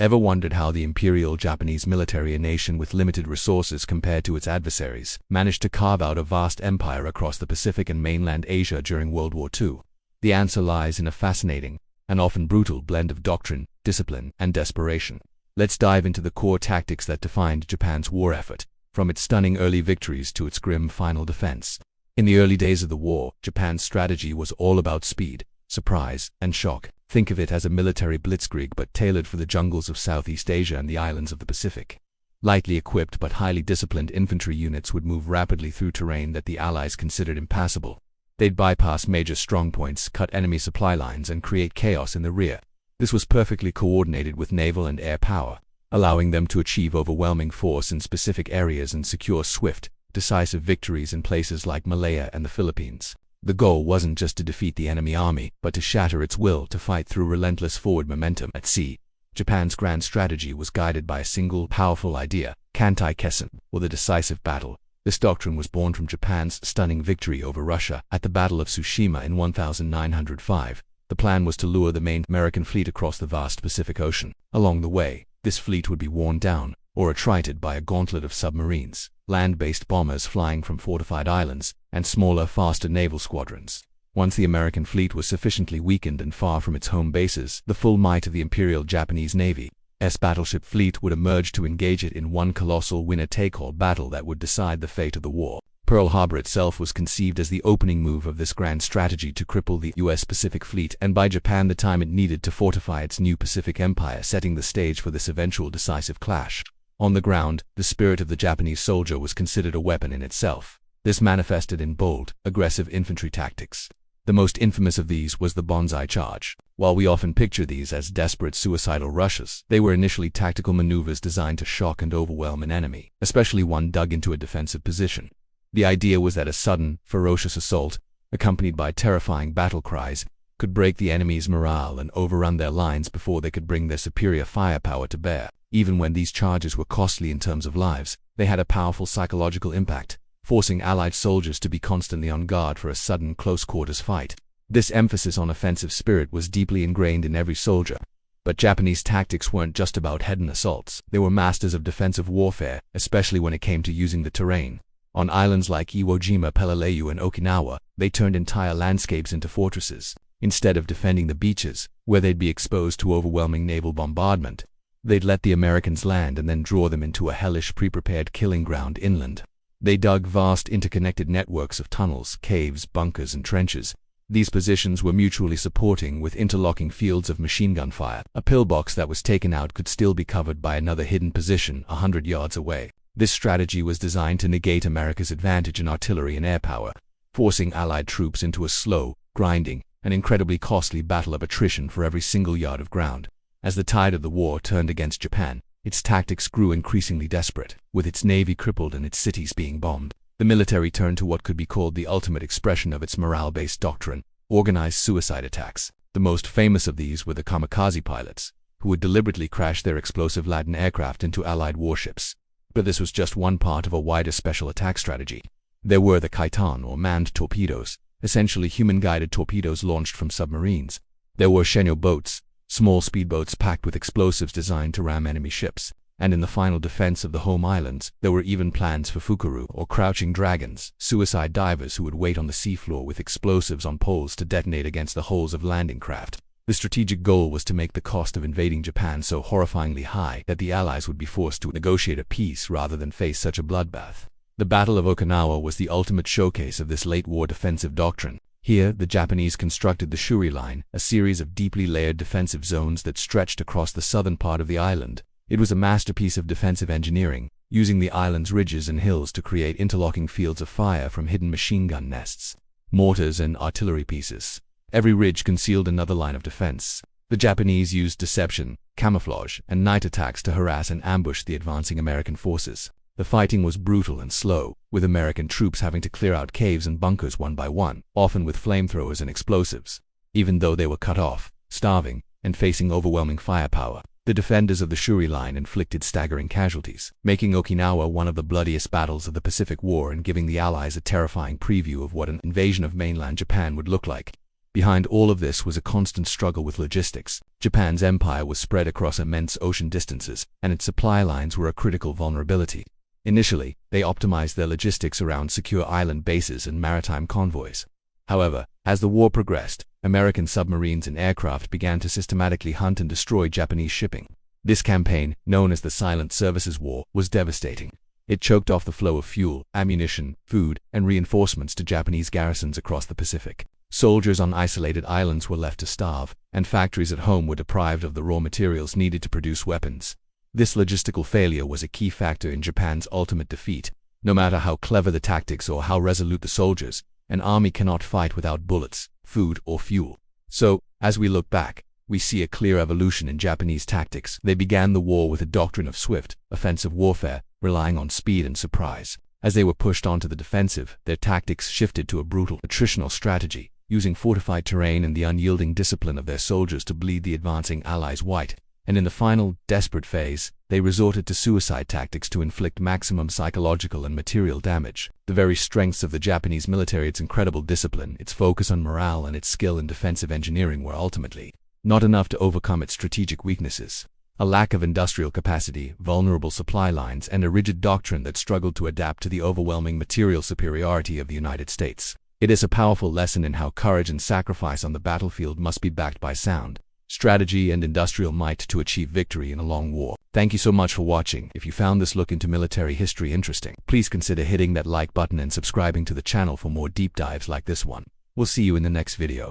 Ever wondered how the Imperial Japanese military, a nation with limited resources compared to its adversaries, managed to carve out a vast empire across the Pacific and mainland Asia during World War II? The answer lies in a fascinating, and often brutal, blend of doctrine, discipline, and desperation. Let's dive into the core tactics that defined Japan's war effort, from its stunning early victories to its grim final defense. In the early days of the war, Japan's strategy was all about speed, surprise, and shock. Think of it as a military blitzkrieg but tailored for the jungles of Southeast Asia and the islands of the Pacific. Lightly equipped but highly disciplined infantry units would move rapidly through terrain that the Allies considered impassable. They'd bypass major strongpoints, cut enemy supply lines, and create chaos in the rear. This was perfectly coordinated with naval and air power, allowing them to achieve overwhelming force in specific areas and secure swift, decisive victories in places like Malaya and the Philippines. The goal wasn't just to defeat the enemy army, but to shatter its will to fight through relentless forward momentum. At sea, Japan's grand strategy was guided by a single, powerful idea, Kantai Kessen, or the Decisive Battle. This doctrine was born from Japan's stunning victory over Russia at the Battle of Tsushima in 1905. The plan was to lure the main American fleet across the vast Pacific Ocean. Along the way, this fleet would be worn down, or attrited by a gauntlet of submarines, land-based bombers flying from fortified islands, and smaller, faster naval squadrons. Once the American fleet was sufficiently weakened and far from its home bases, the full might of the Imperial Japanese Navy's battleship fleet would emerge to engage it in one colossal winner-take-all battle that would decide the fate of the war. Pearl Harbor itself was conceived as the opening move of this grand strategy to cripple the U.S. Pacific Fleet and buy Japan the time it needed to fortify its new Pacific Empire, setting the stage for this eventual decisive clash. On the ground, the spirit of the Japanese soldier was considered a weapon in itself. This manifested in bold, aggressive infantry tactics. The most infamous of these was the Banzai charge. While we often picture these as desperate suicidal rushes, they were initially tactical maneuvers designed to shock and overwhelm an enemy, especially one dug into a defensive position. The idea was that a sudden, ferocious assault, accompanied by terrifying battle cries, could break the enemy's morale and overrun their lines before they could bring their superior firepower to bear. Even when these charges were costly in terms of lives, they had a powerful psychological impact, forcing Allied soldiers to be constantly on guard for a sudden close-quarters fight. This emphasis on offensive spirit was deeply ingrained in every soldier. But Japanese tactics weren't just about head-on assaults. They were masters of defensive warfare, especially when it came to using the terrain. On islands like Iwo Jima, Peleliu, and Okinawa, they turned entire landscapes into fortresses. Instead of defending the beaches, where they'd be exposed to overwhelming naval bombardment, they'd let the Americans land and then draw them into a hellish pre-prepared killing ground inland. They dug vast interconnected networks of tunnels, caves, bunkers, and trenches. These positions were mutually supporting with interlocking fields of machine gun fire. A pillbox that was taken out could still be covered by another hidden position 100 yards away. This strategy was designed to negate America's advantage in artillery and air power, forcing Allied troops into a slow, grinding, and incredibly costly battle of attrition for every single yard of ground. As the tide of the war turned against Japan, its tactics grew increasingly desperate. With its navy crippled and its cities being bombed, the military turned to what could be called the ultimate expression of its morale-based doctrine: organized suicide attacks. The most famous of these were the Kamikaze pilots, who would deliberately crash their explosive-laden aircraft into Allied warships. But this was just one part of a wider special attack strategy. There were the Kaitan, or manned torpedoes, essentially human-guided torpedoes launched from submarines. There were Shenyo boats, small speedboats packed with explosives designed to ram enemy ships. And in the final defense of the home islands, there were even plans for Fukuru, or crouching dragons, suicide divers who would wait on the seafloor with explosives on poles to detonate against the hulls of landing craft. The strategic goal was to make the cost of invading Japan so horrifyingly high that the Allies would be forced to negotiate a peace rather than face such a bloodbath. The Battle of Okinawa was the ultimate showcase of this late-war defensive doctrine. Here, the Japanese constructed the Shuri Line, a series of deeply layered defensive zones that stretched across the southern part of the island. It was a masterpiece of defensive engineering, using the island's ridges and hills to create interlocking fields of fire from hidden machine gun nests, mortars, and artillery pieces. Every ridge concealed another line of defense. The Japanese used deception, camouflage, and night attacks to harass and ambush the advancing American forces. The fighting was brutal and slow, with American troops having to clear out caves and bunkers one by one, often with flamethrowers and explosives. Even though they were cut off, starving, and facing overwhelming firepower, the defenders of the Shuri Line inflicted staggering casualties, making Okinawa one of the bloodiest battles of the Pacific War and giving the Allies a terrifying preview of what an invasion of mainland Japan would look like. Behind all of this was a constant struggle with logistics. Japan's empire was spread across immense ocean distances, and its supply lines were a critical vulnerability. Initially, they optimized their logistics around secure island bases and maritime convoys. However, as the war progressed, American submarines and aircraft began to systematically hunt and destroy Japanese shipping. This campaign, known as the Silent Services War, was devastating. It choked off the flow of fuel, ammunition, food, and reinforcements to Japanese garrisons across the Pacific. Soldiers on isolated islands were left to starve, and factories at home were deprived of the raw materials needed to produce weapons. This logistical failure was a key factor in Japan's ultimate defeat. No matter how clever the tactics or how resolute the soldiers, an army cannot fight without bullets, food, or fuel. So, as we look back, we see a clear evolution in Japanese tactics. They began the war with a doctrine of swift, offensive warfare, relying on speed and surprise. As they were pushed onto the defensive, their tactics shifted to a brutal, attritional strategy, using fortified terrain and the unyielding discipline of their soldiers to bleed the advancing allies white. And in the final, desperate phase, they resorted to suicide tactics to inflict maximum psychological and material damage. The very strengths of the Japanese military, its incredible discipline, its focus on morale, and its skill in defensive engineering were ultimately not enough to overcome its strategic weaknesses. A lack of industrial capacity, vulnerable supply lines, and a rigid doctrine that struggled to adapt to the overwhelming material superiority of the United States. It is a powerful lesson in how courage and sacrifice on the battlefield must be backed by sound strategy and industrial might to achieve victory in a long war. Thank you so much for watching. If you found this look into military history interesting, please consider hitting that like button and subscribing to the channel for more deep dives like this one. We'll see you in the next video.